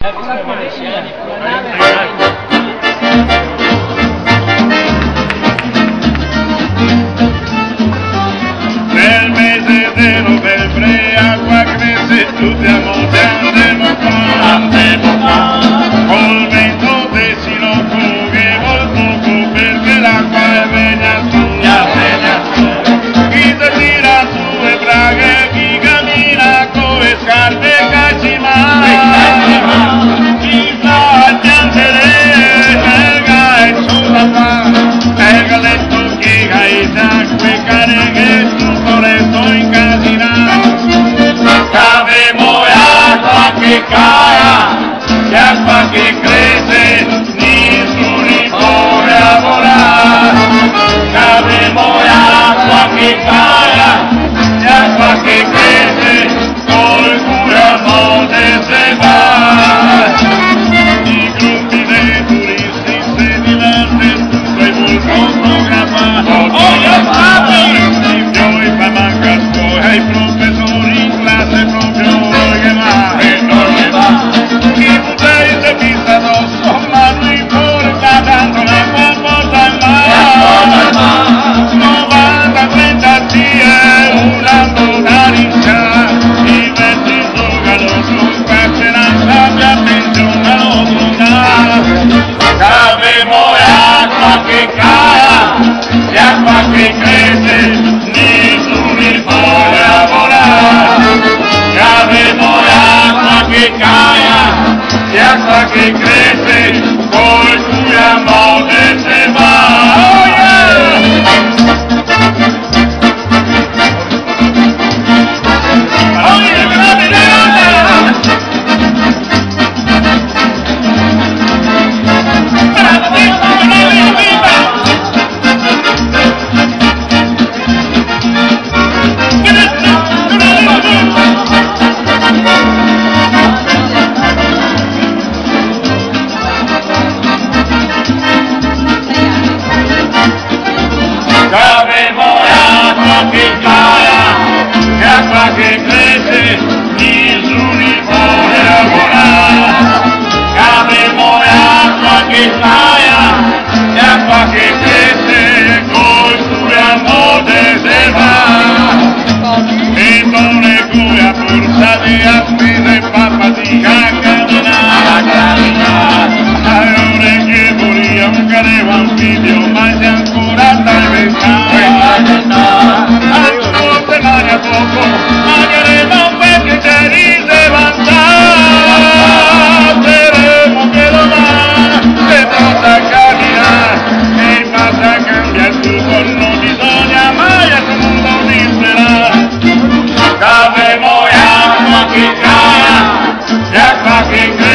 Nel mese di novembre acqua cresce, tutti a monte andiamo qua, col vento decino fughe vol poco perché l'acqua è vegna su, chi si tira su e braghe, chi cammina con le scarpe cacima, chi sta a piangere, erga e sulla fa, erga letto chi caita, quei care che tutto resto incasinato, avemo acqua che caia, e acqua che cresce, nessuno può lavorare, avemo acqua che caia, e acqua che cresce, col cuore a monte se va, i gruppi dei turisti si divertono, tutto è molto fotografato, i fa manca scuola, i professori in classe proprio non gli va, chi potei se pista addosso, ma non importa tanto la qualcosa in mano, 90 30 urlando da rincia, i venti giocano su spazzeranza, ovviamente una rotonda, avemo acqua che caia, e acqua che cresce, nessuno può lavorare, avemo acqua che caia, e acqua che cresce, col cui a monte se va. Oh yeah! Oh yeah, bravi, avemo acqua che caia, e acqua che cresce, nessuno può lavorare, avemo acqua che caia, e acqua che cresce, col cuore a monte se va, e non è cui a forza di spese e fa fatica a camminare, ore che volia un careva un figlio, ma se ancora dai a poco, mangeremo un perché c'è rilevanza, speriamo che domani si possa camminare, e basta cambiare tutto, non bisogna mai a questo mondo disperare, avemo acqua che caia, e acqua che cresce.